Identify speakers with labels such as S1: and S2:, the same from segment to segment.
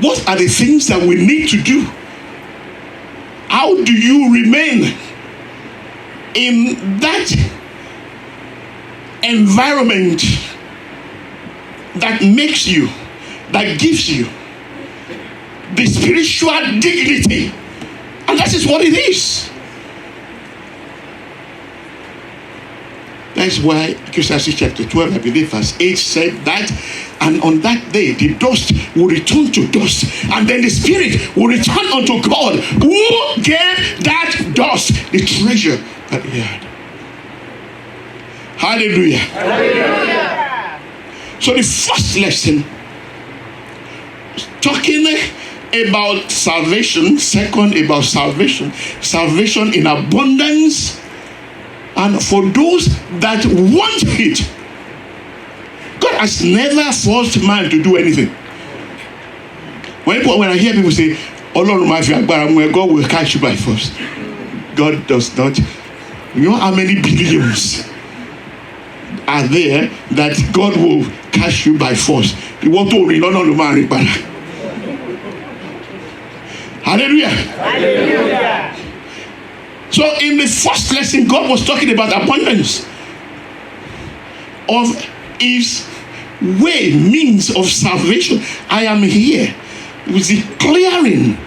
S1: What are the things that we need to do? How do you remain in that environment that makes you, that gives you the spiritual dignity? And that is what it is. That's why Ecclesiastes chapter 12, I believe verse 8 said that, and on that day the dust will return to dust, and then the spirit will return unto God, who gave that dust the treasure that he had. Hallelujah. Hallelujah. So the first lesson, talking about salvation. Second, about salvation in abundance, and for those that want it. God has never forced man to do anything. When I hear people say, God will catch you by force, God does not. You know how many billions are there that God will catch you by force? You want to man. Hallelujah. Hallelujah. So in the first lesson, God was talking about abundance of his way, means of salvation. I am here with the clearing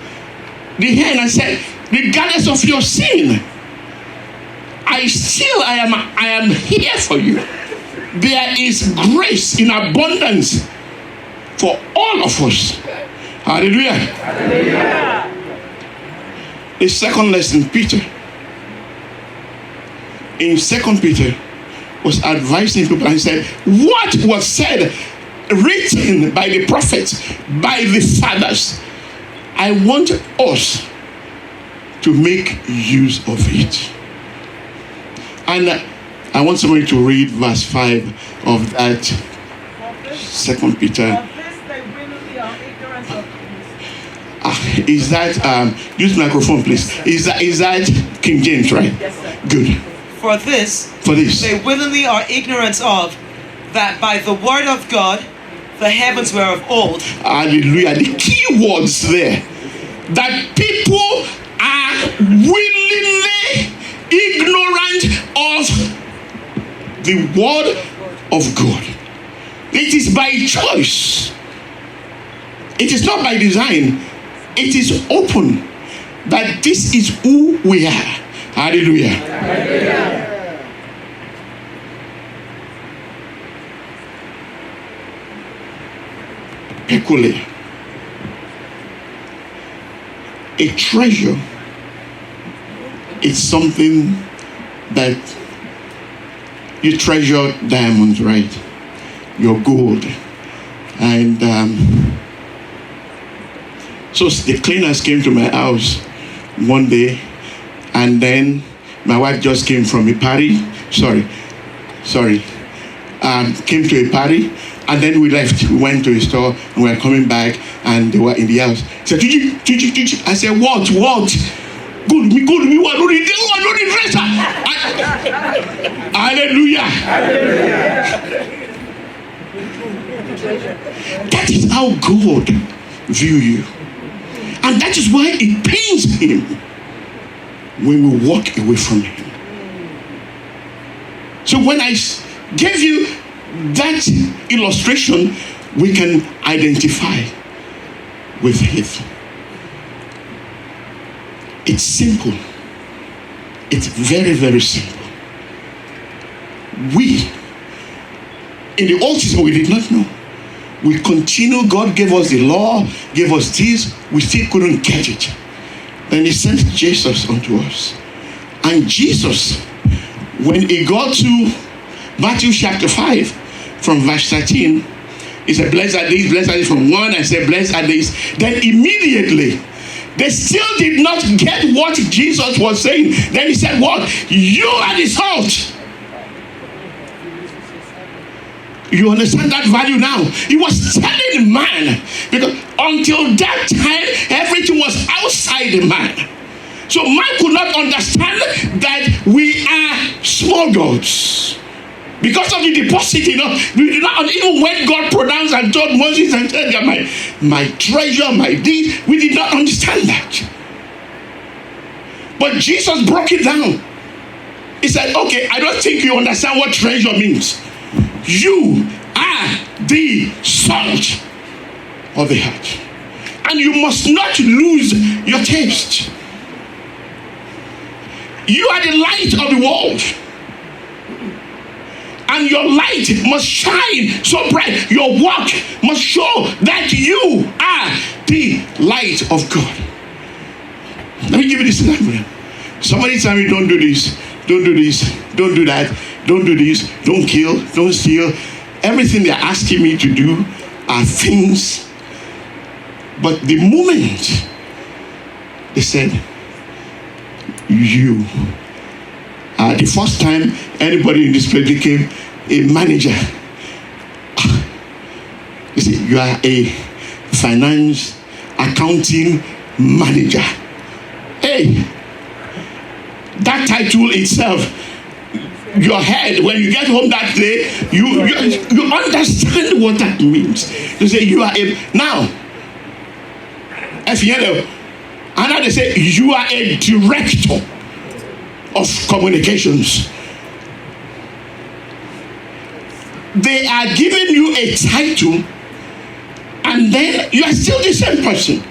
S1: the hair, and I said, regardless of your sin, I am here for you. There is grace in abundance for all of us. Hallelujah. Hallelujah. The second lesson, Peter, in 2 Peter, was advising people, and he said, what was said, written by the prophets, by the fathers, I want us to make use of it. And I want somebody to read verse 5 of that 2 Peter. Is that use microphone, please? Is that King James, right?
S2: Yes, sir.
S1: Good.
S2: For this they willingly are ignorant of, that by the word of God the heavens were of old.
S1: Hallelujah. The key words there, that people are willingly ignorant of the word of God. It is by choice. It is not by design. It is open that this is who we are. Hallelujah. Hallelujah. Peculiar. A treasure is something that you treasure diamonds, right? Your gold. And so the cleaners came to my house one day, and then my wife just came from a party. Came to a party, and then we left. We went to a store, and we were coming back, and they were in the house. He said, Gigi. I said, what? Good, me, what? No, the dresser. Hallelujah. That is how God view you. And that is why it pains him when we walk away from him. So when I gave you that illustration, we can identify with it. It's simple. It's very, very simple. We, in the Old Testament, we did not know. We continue, God gave us the law, gave us this, we still couldn't get it. Then he sent Jesus unto us. And Jesus, when he got to Matthew chapter 5, from verse 13, he said, blessed are these from 1, I said, blessed are these. Then immediately, they still did not get what Jesus was saying. Then he said, what? You are the salt. You understand that value now? He was telling man, because until that time, everything was outside the man. So man could not understand that we are small gods, Because of the deposit, we did not, even when God pronounced and told Moses and said, my treasure, my deed, we did not understand that. But Jesus broke it down. He said, okay, I don't think you understand what treasure means. You are the salt of the earth. And you must not lose your taste. You are the light of the world. And your light must shine so bright. Your work must show that you are the light of God. Let me give you this example. Somebody tell me, don't do this, don't do this, don't do that, don't do this, don't kill, don't steal. Everything they're asking me to do are things. But the moment they said, you are the first time anybody in this place became a manager. You see, you are a finance accounting manager. Hey, that title itself, your head, when you get home that day, you understand what that means. You say you are a, now, if you know, and now they say you are a director of communications. They are giving you a title, and then you are still the same person,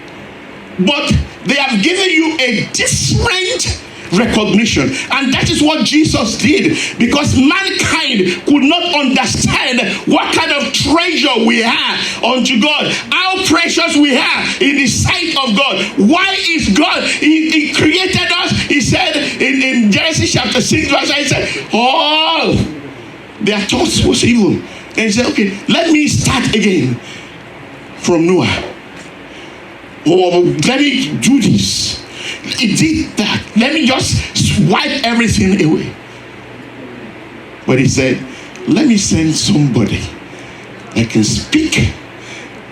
S1: but they have given you a different recognition. And that is what Jesus did, because mankind could not understand what kind of treasure we have unto God, how precious we are in the sight of God. Why is God, he created us, he said in Genesis chapter 6 verse 8, he said all their thoughts was evil, and he said, okay, let me start again from Noah, or let me do this. He did that. Let me just wipe everything away. But he said, let me send somebody that can speak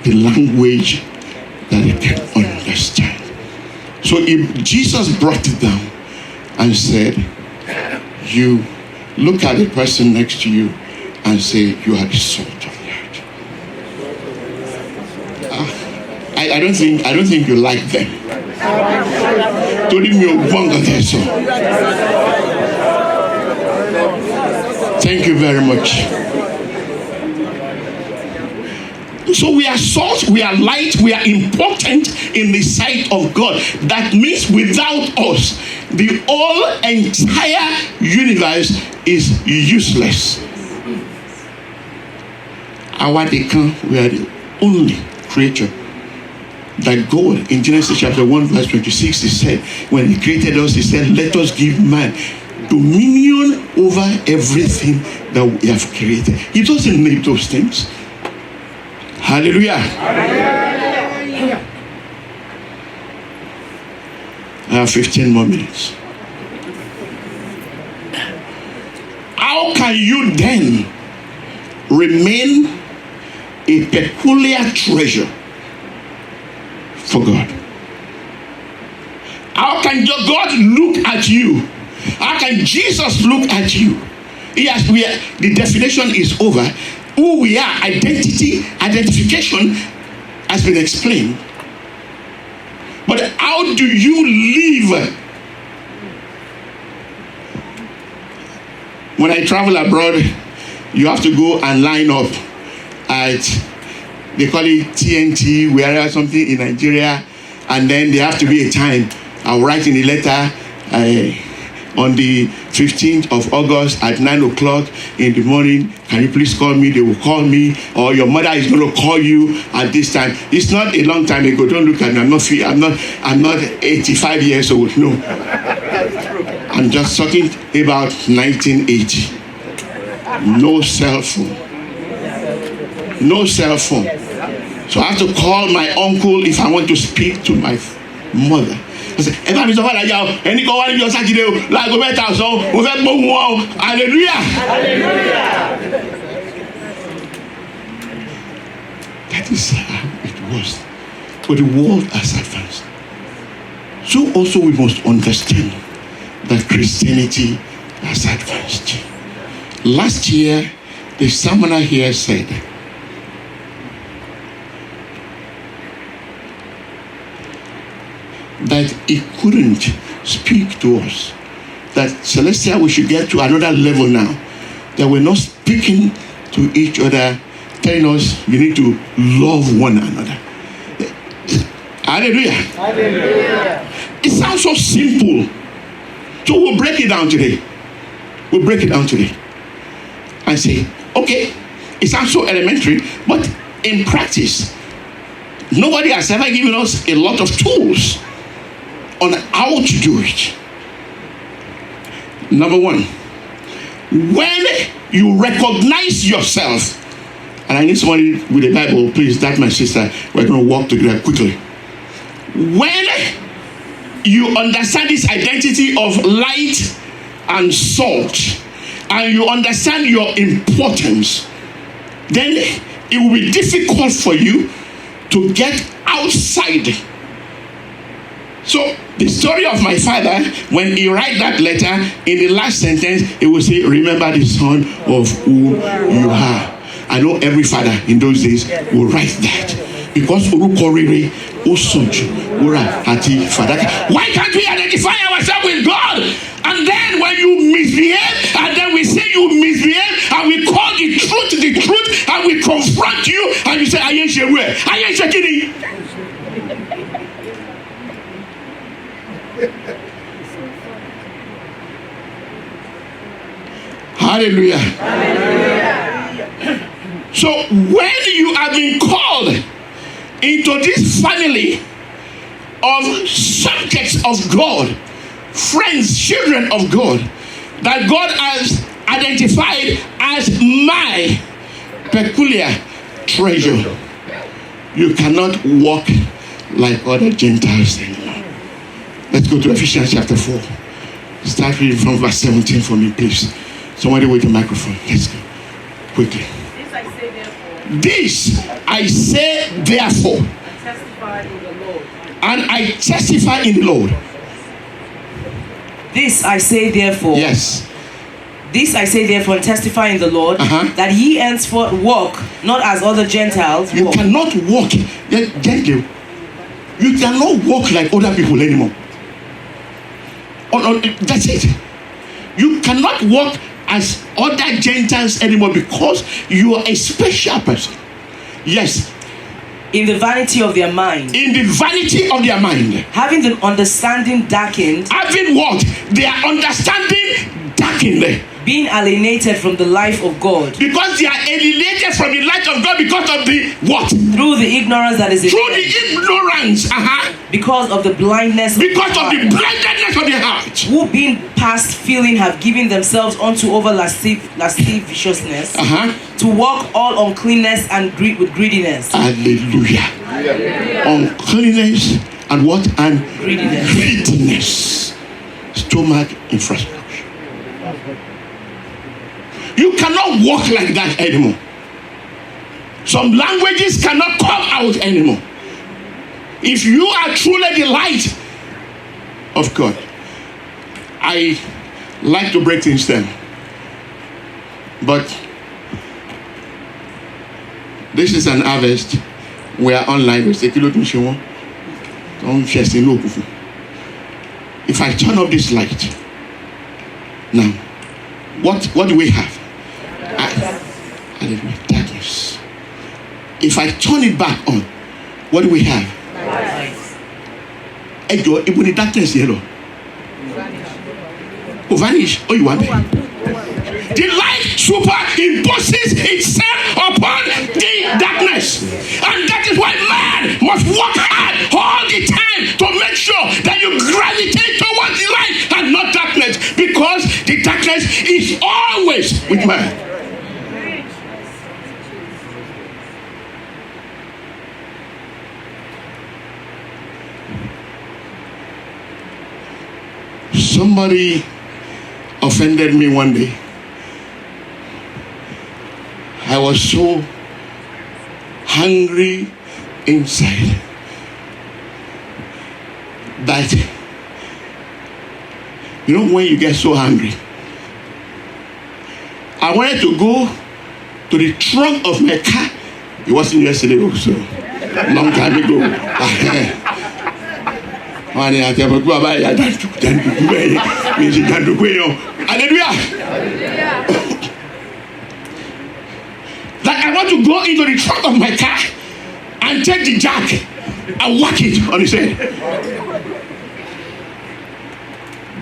S1: the language that they can understand. So Jesus brought it down and said, you look at the person next to you and say, you are the salt of the earth. I don't think you like them. Thank you very much. So we are salt, we are light, we are important in the sight of God. That means without us, the whole entire universe is useless. We are the only creature that God, in Genesis chapter 1 verse 26, he said, when he created us, he said, let us give man dominion over everything that we have created. He doesn't need those things. Hallelujah. Hallelujah. I have 15 more minutes. How can you then remain a peculiar treasure for God? How can God look at you? How can Jesus look at you? The definition is over. Who we are, identification has been explained. But how do you live? When I travel abroad, you have to go and line up at, they call it TNT, wherever something in Nigeria, and then there have to be a time. I'll write in the letter on the 15th of August at 9 o'clock in the morning. Can you please call me? They will call me, or your mother is going to call you at this time. It's not a long time ago. Don't look at me. I'm not 85 years old. No, I'm just talking about 1980. No cell phone. No cell phone. So I have to call my uncle if I want to speak to my mother. I said, hallelujah. That is how it was. But the world has advanced. So also we must understand that Christianity has advanced. Last year, The summoner here said, that he couldn't speak to us. That Celestia, we should get to another level now. That we're not speaking to each other, telling us you need to love one another. Hallelujah. Hallelujah. It sounds so simple. So we'll break it down today. We'll break it down today. And say, okay, it sounds so elementary, but in practice, nobody has ever given us a lot of tools on how to do it. Number one, when you recognize yourself, and I need somebody with a Bible, please, that's my sister, we're going to walk together quickly. When you understand this identity of light and salt, and you understand your importance, then it will be difficult for you to get outside. So the story of my father, when he write that letter, in the last sentence, he will say, remember the son of who you are. I know every father in those days will write that. Because why can't we identify ourselves with God? And then when you misbehave, and then we say you misbehave, and we call the truth, and we confront you, and you say, I ain't sure where. I ain't checking. Hallelujah. Hallelujah. So when you have been called into this family of subjects of God, friends, children of God, that God has identified as my peculiar treasure, you cannot walk like other Gentiles anymore. Let's go to Ephesians chapter 4. Start reading from verse 17 for me, please. Somebody with the microphone. Let's go. Quickly. This I say therefore. And I testify in the Lord.
S2: This I say therefore.
S1: Yes.
S2: This I say therefore and testify in the Lord, that ye henceforth walk not as other Gentiles
S1: You
S2: walk.
S1: cannot walk. Gently. You cannot walk like other people anymore. That's it. You cannot walk as other Gentiles anymore because you are a special person. Yes.
S2: In the vanity of their mind.
S1: In the vanity of their mind.
S2: Having the understanding darkened.
S1: Having what? Their understanding darkened.
S2: Being alienated from the life of God.
S1: Because they are alienated from the light of God because of the what?
S2: Through the ignorance that is in
S1: Through the ignorance.
S2: Because of the blindness.
S1: Because of the blindness of the heart.
S2: Who being past feeling have given themselves unto over lasciviousness. To walk all uncleanness and with greediness.
S1: Hallelujah. Uncleanness and what? And greediness. Stomach infrastructure. You cannot walk like that anymore. Some languages cannot come out anymore. If you are truly the light of God, I like to break things down. But this is an harvest. We are online. If I turn off this light, now, what do we have? Darkness. If I turn it back on, what do we have? Light. Even the darkness here, vanish. Oh, you want it? The light superimposes itself upon the darkness, and that is why man must work hard all the time to make sure that you gravitate towards the light and not darkness, because the darkness is always with man. Somebody offended me one day. I was so hungry inside that, you know, when you get so hungry, I wanted to go to the trunk of my car. It wasn't yesterday also, long time ago. Hallelujah. Like I want to go into the trunk of my car and take the jack and whack it on his head.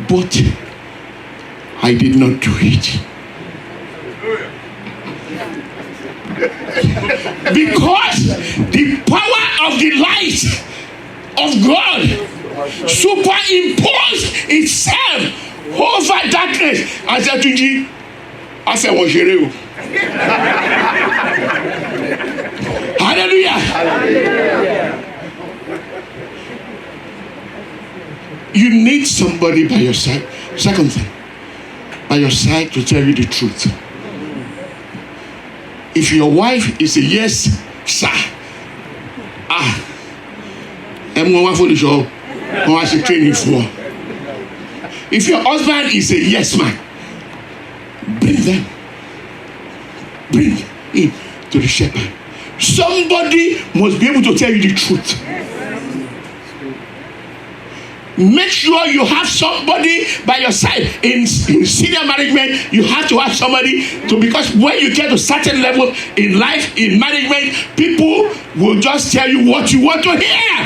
S1: But I did not do it. Because the power of the light of God superimposed itself over darkness. I said, Tunji, I said, hallelujah. You need somebody by your side. Second thing, by your side to tell you the truth. If your wife is a yes, sir, I'm going to show I should train you for. If your husband is a yes man, bring them. Bring him to the shepherd. Somebody must be able to tell you the truth. Make sure you have somebody by your side. In senior management, you have to have somebody because when you get to a certain level in life, in management, people will just tell you what you want to hear.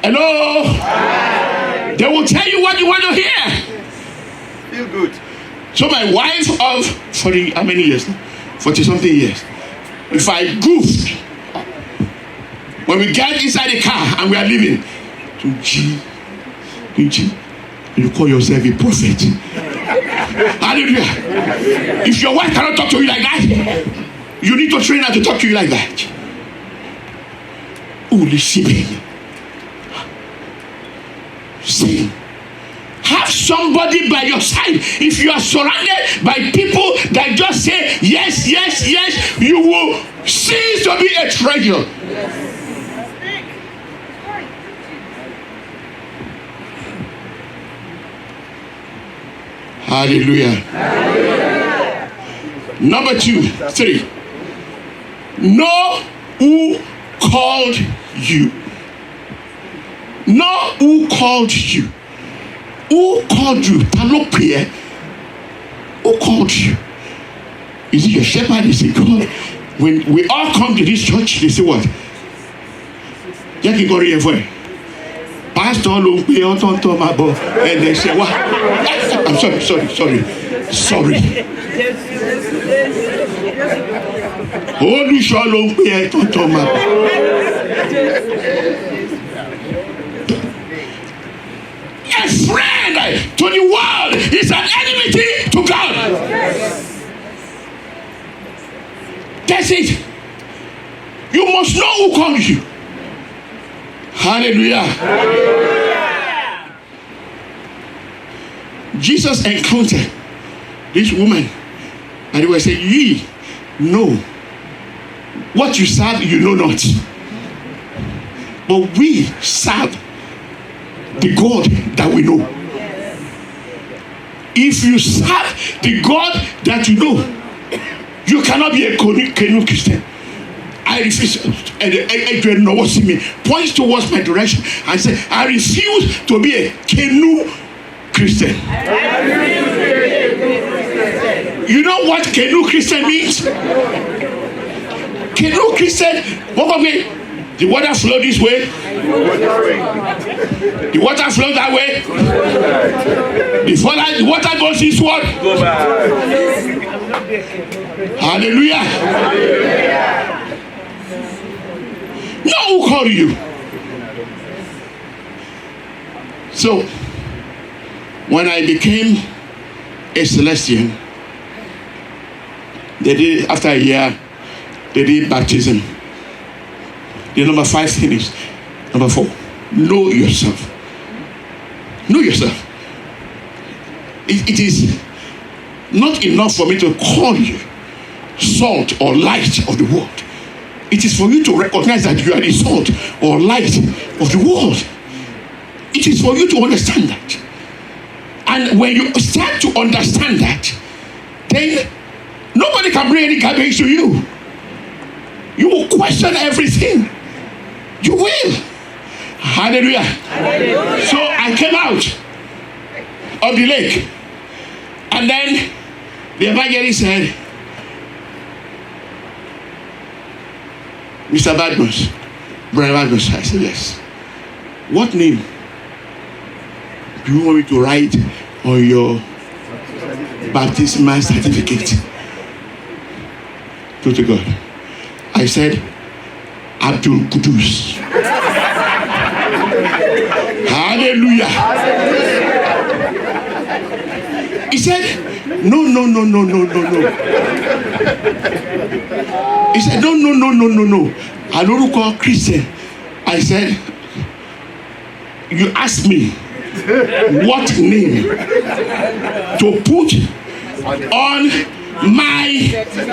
S1: Hello? They will tell you what you want to hear.
S3: Feel good.
S1: So my wife of 40, how many years? 40 something years. If I goofed, when we get inside the car and we are leaving, Tunji, you call yourself a prophet. Hallelujah. If your wife cannot talk to you like that, you need to train her to talk to you like that. Sing. Have somebody by your side. If you are surrounded by people that just say yes, yes, yes, you will cease to be a treasure. Hallelujah. Hallelujah. Number 2, 3. Know who called you. Know who called you. Who called you? Who called you? Is it your shepherd? Is it God? When we all come to this church, they say what? Pastor, and they say what? I'm sorry. A friend to the world is an enmity to God. That's it. You must know who called you. Hallelujah. Hallelujah. Jesus encountered this woman and he was saying, ye know what you serve, you know not. But we serve the God that we know. If you serve the God that you know, you cannot be a canoe Christian. I refuse. Adrian knows me, points towards my direction and said, I refuse to be a canoe Christian. You know what canoe Christian means? Canoe Christian, what of it? The water flow this way. The water flows that way. The water goes this way. Hallelujah. Know who called you. So, when I became a Celestian, they did, after a year, they did baptism. The number 5 thing is, number 4, know yourself. Know yourself. It is not enough for me to call you salt or light of the world. It is for you to recognize that you are the salt or light of the world. It is for you to understand that. And when you start to understand that, then nobody can bring any garbage to you. You will question everything. You will. Hallelujah. Hallelujah. So I came out of the lake, and then the evangelist said, Mr. Badmus, Brother Badmus. I said, yes. What name do you want me to write on your baptismal certificate? To God. I said, Abdul Kudus. Hallelujah. He said, no. He said, no. I don't call Christian. I said, you asked me what name to put on my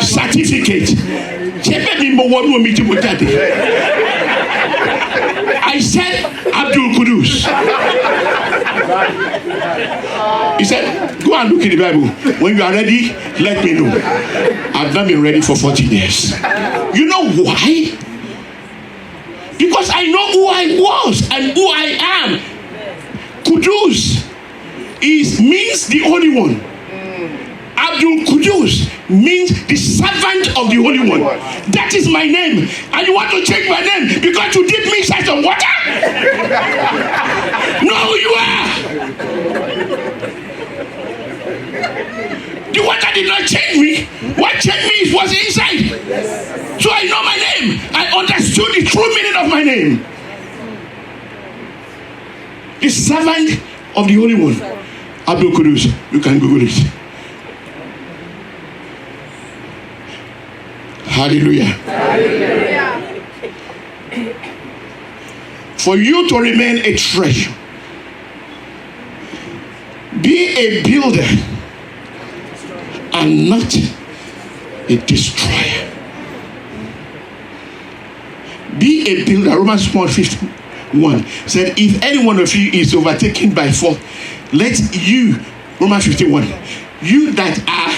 S1: certificate. I said Abdul Kudus. He said, go and look in the Bible. When you are ready, let me know. I've not been ready for 40 years. You know why? Because I know who I was and who I am. Kudus means the Holy One. Abdul Kudus means the servant of the Holy One. That is my name. And you want to change my name because you dip me inside some water? No, you are. The water did not change me. What changed me was inside. So I know my name. I understood the true meaning of my name. The servant of the Holy One. Abdul Kudus. You can Google it. Hallelujah. Hallelujah. For you to remain a treasure, be a builder and not a destroyer. Be a builder. Romans 1:51 said, if any one of you is overtaken by fault, let you, Romans 51, you that are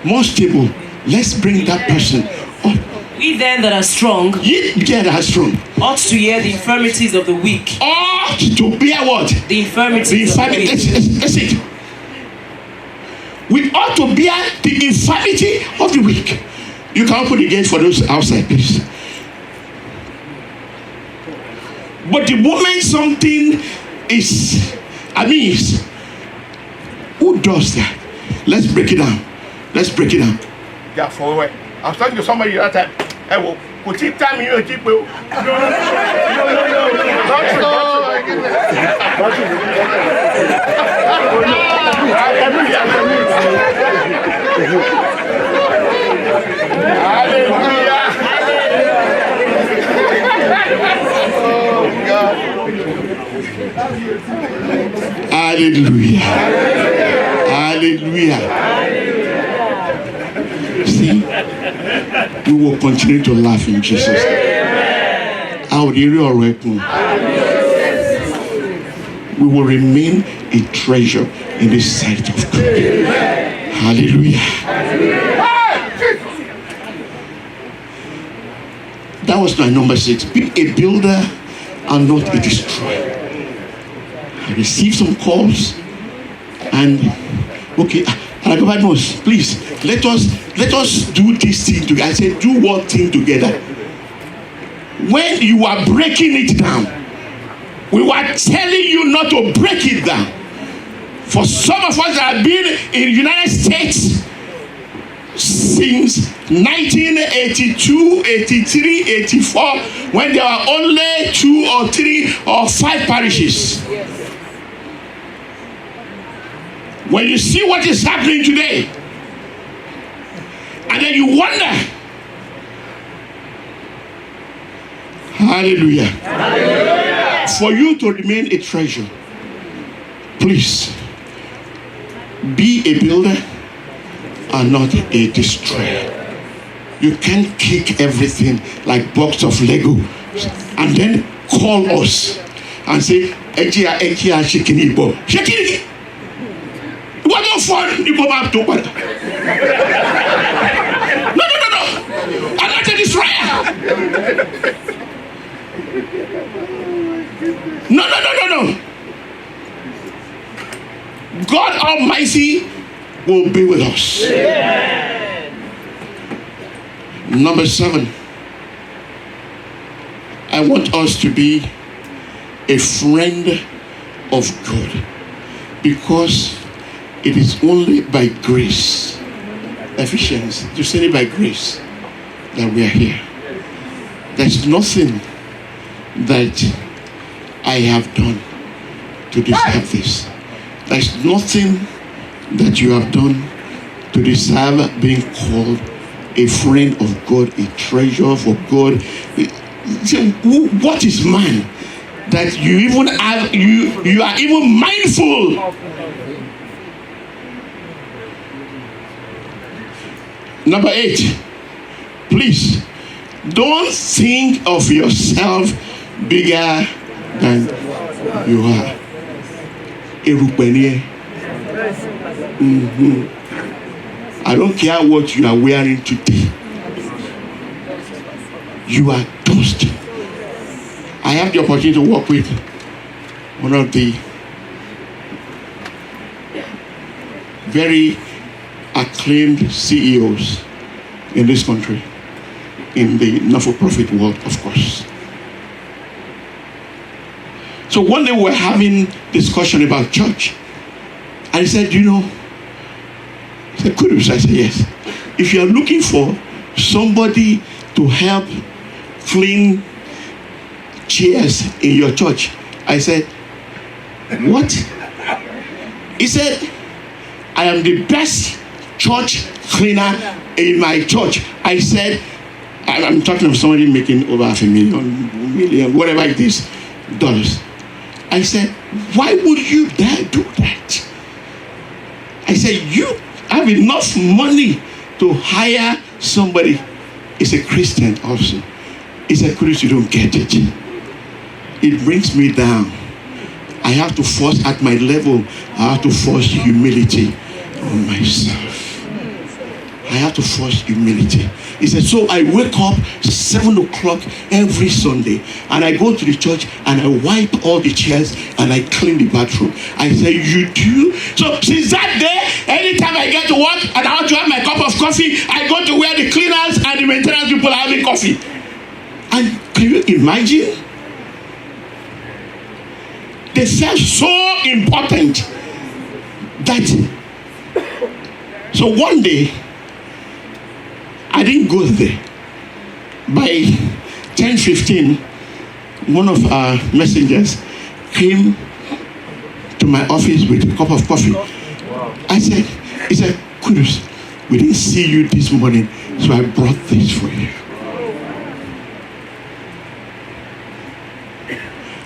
S1: more stable, let's bring that person up.
S2: We then that are strong,
S1: ought
S2: to bear the infirmities of the weak.
S1: Ought to bear what?
S2: The infirmities of the weak.
S1: That's it. We ought to bear the infirmity of the weak. You can open the gate for those outside, please. But the moment something is amiss, who does that? Let's break it down.
S3: Yeah, forward. I was talking to somebody that time. Hey, well, could you tell me you keep no.
S1: Hallelujah. Hallelujah. See, we will continue to laugh in Jesus' name. We will remain a treasure in the sight of God. Hallelujah. That was my number 6. Be a builder and not a destroyer. I received some calls and okay, Badmus, please let us do this thing together. I said, do what thing together? When you are breaking it down, we were telling you not to break it down. For some of us that have been in the United States since 1982, 83, 84, when there were only 2 or 3 or 5 parishes. When you see what is happening today, and then you wonder, hallelujah. Hallelujah. For you to remain a treasure, please be a builder and not a destroyer. You can't kick everything like box of Lego and then call us and say, Ekia, shekini bo. Shekini. What of fun you go back to what? No. I'm not a destroyer. No. God Almighty will be with us. Number 7. I want us to be a friend of God, because it is only by grace, Ephesians, to say it by grace, that we are here. There's nothing that I have done to deserve this. There's nothing that you have done to deserve being called a friend of God, a treasure for God. What is man that you even have, you are even mindful? Number 8, please don't think of yourself bigger than you are. I don't care what you are wearing today. You are dust. I have the opportunity to work with one of the very acclaimed CEOs in this country, in the not-for-profit world, of course. So one day we're having discussion about church, and he said, he said, Kudus? I said, yes. If you are looking for somebody to help clean chairs in your church, I said, what? He said, I am the best church cleaner in my church. I said, I'm talking of somebody making over $500,000, whatever it is, dollars. I said, why would you dare do that? I said, you have enough money to hire somebody. It's a Christian also. It's a Christian, you don't get it. It brings me down. I have to force at my level, I have to force humility on myself. I have to force humility. He said, so I wake up 7 o'clock every Sunday, and I go to the church and I wipe all the chairs and I clean the bathroom. I said, you do? So since that day, anytime I get to work and I want to have my cup of coffee, I go to where the cleaners and the maintenance people are having coffee. And can you imagine? They felt so important that. So one day, I didn't go there. By 10:15, one of our messengers came to my office with a cup of coffee. I said, he said, Kudus, we didn't see you this morning, so I brought this for you.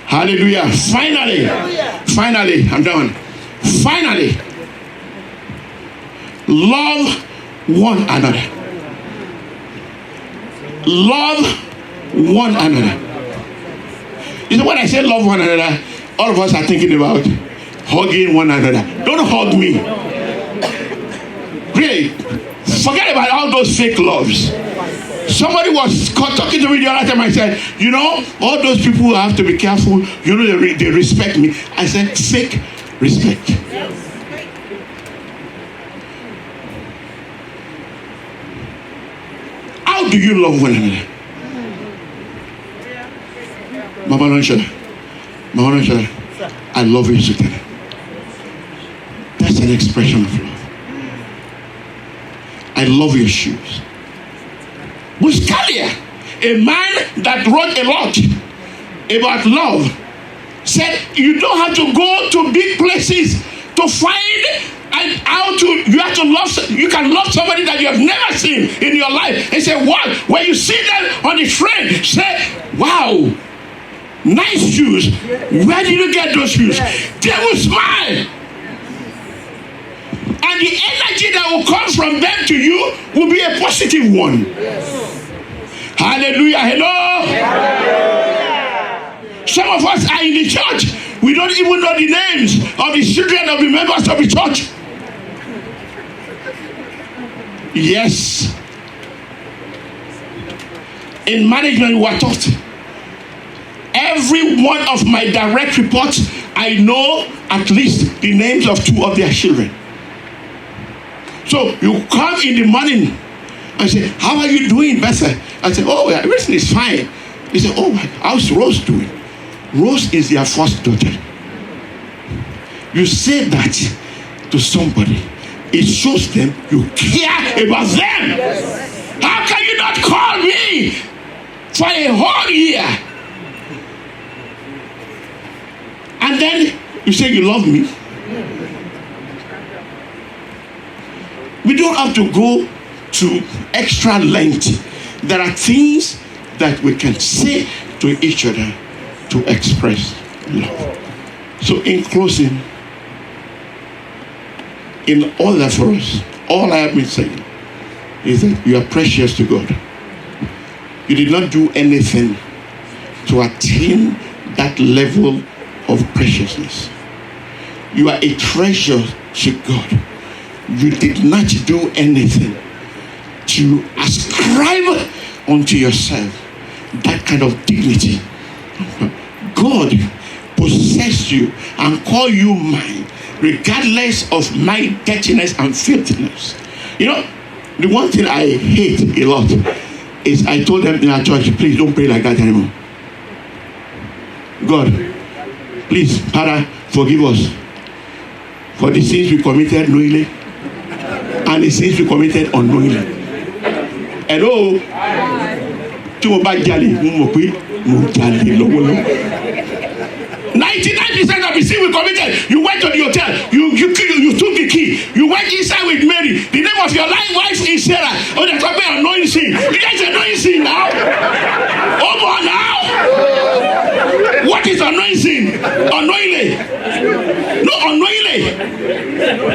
S1: Hallelujah. Finally, I'm done. Finally, love one another. Love one another. You know, when I say love one another, all of us are thinking about hugging one another. Don't hug me. Really, forget about all those fake loves. Somebody was talking to me the other time. I said, all those people have to be careful. They respect me. I said, fake respect. How do you love one another? Mama, I love you, Sutana. That's an expression of love. I love your shoes. Buscalia, a man that wrote a lot about love, said you don't have to go to big places to find and how to, you have to love, you can love somebody that you have never seen in your life. They say, what? When you see them on the train, say, wow, nice shoes. Where did you get those shoes? They will smile. And the energy that will come from them to you will be a positive one. Hallelujah. Hello. Hallelujah. Some of us are in the church. We don't even know the names of the children of the members of the church. Yes. In management, we are taught. Every one of my direct reports, I know at least the names of 2 of their children. So you come in the morning and say, how are you doing, Bessa? I say, oh, everything is fine. He said, oh, how's Rose doing? Rose is their first daughter. You say that to somebody, it shows them you care about them. Yes. How can you not call me for a whole year? And then you say you love me. We don't have to go to extra length. There are things that we can say to each other to express love. So in closing, in order for us, all I have been saying is that you are precious to God. You did not do anything to attain that level of preciousness. You are a treasure to God. You did not do anything to ascribe unto yourself that kind of dignity. God possessed you and called you mine, regardless of my dirtiness and filthiness. You know, the one thing I hate a lot is I told them in our church, please don't pray like that anymore. God, please, Father, forgive us for the sins we committed knowingly and the sins we committed unknowingly. Hello? 99% of the sin we committed, you went to the hotel, you took the key, you went inside with Mary. The name of your wife is Sarah. Oh, they're talking about annoying sin. You guys are annoying sin now? Oh, boy, now? What is annoying sin? Unknowingly. No, unknowingly.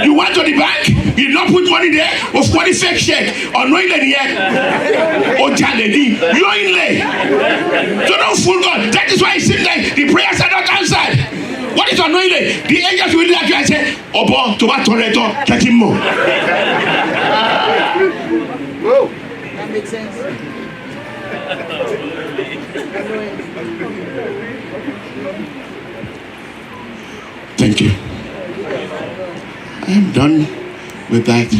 S1: You went to the bank, you did not put money there, or money fake check. Unknowingly there. Oh, Jaledi. Knowingly. So don't fool God. That is why it seems like the prayers are not answered. What is unknowingly? The angels will look at you and say, Obo, Toba Toreto, let him more.
S4: Whoa. That makes sense.
S1: Thank you. I am done with that.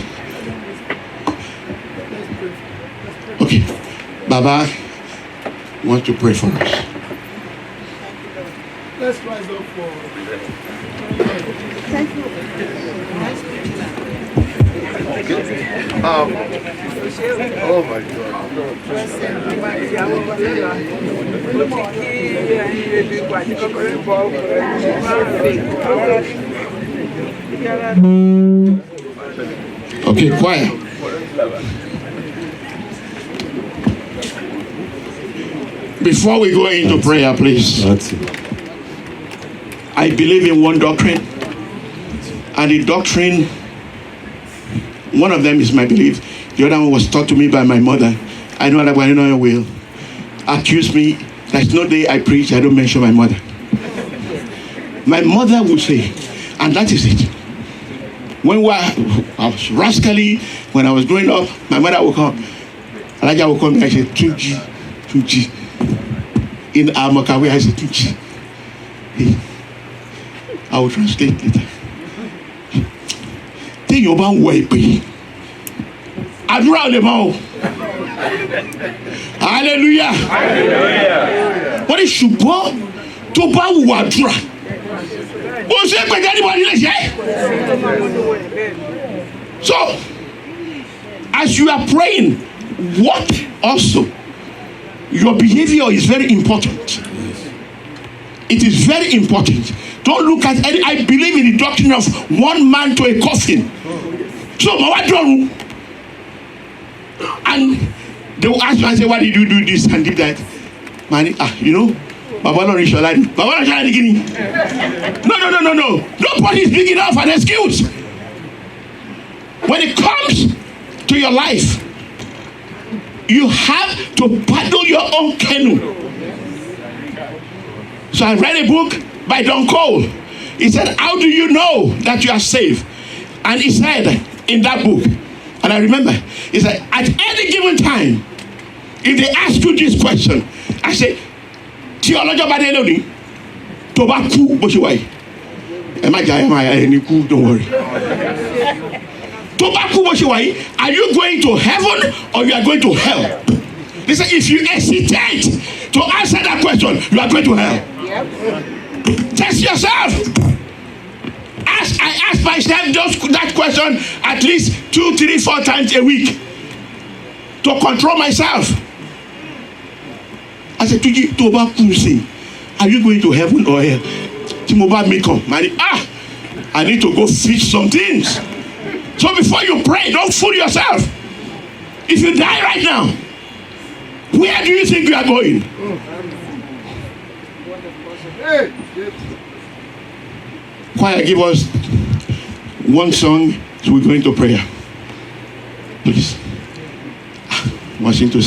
S1: Okay. Baba wants to pray for us.
S4: Let's rise up for. Thank you.
S3: Oh my God.
S1: Okay, choir. Before we go into prayer, please. I believe in one doctrine, and the doctrine, one of them is my belief. The other one was taught to me by my mother. I know that when I will accuse me. There's no day I preach I don't mention my mother. My mother would say, and that is it. When I was rascally, when I was growing up, my mother would come. Elijah would come and I said, Tuji. In Amakawe, I said, Tuji. I will translate later. Take your man wipe. Adura le mao. Hallelujah. What is ṣùgbọ́n tó bá wù àdúrà? Ó ṣe pé anybody lè ṣe. So, as you are praying, what also? Your behavior is very important. It is very important. Don't look at any. I believe in the doctrine of one man to a coffin. So, and they will ask me and say, why did you do this and did that? Man, you know, Baba no. Nobody is big enough an excuse. When it comes to your life, you have to paddle your own canoe. So I read a book by Don Cole. He said, how do you know that you are saved? And he said in that book, And I remember, he said, at any given time, if they ask you this question, I say, Theology Badeloni, Tobaku Boshiwai. Don't worry. Tobaku Boshiwai, are you going to heaven or you are going to hell? They say, if you hesitate to answer that question, you are going to hell. Yep. Test yourself. I ask myself that question at least 2, 3, 4 times a week to control myself. I said, are you going to heaven or hell? I need to go fix some things. So before you pray, don't fool yourself. If you die right now, where do you think you are going? Choir, give us one song, so we're going to prayer. Please. Washington.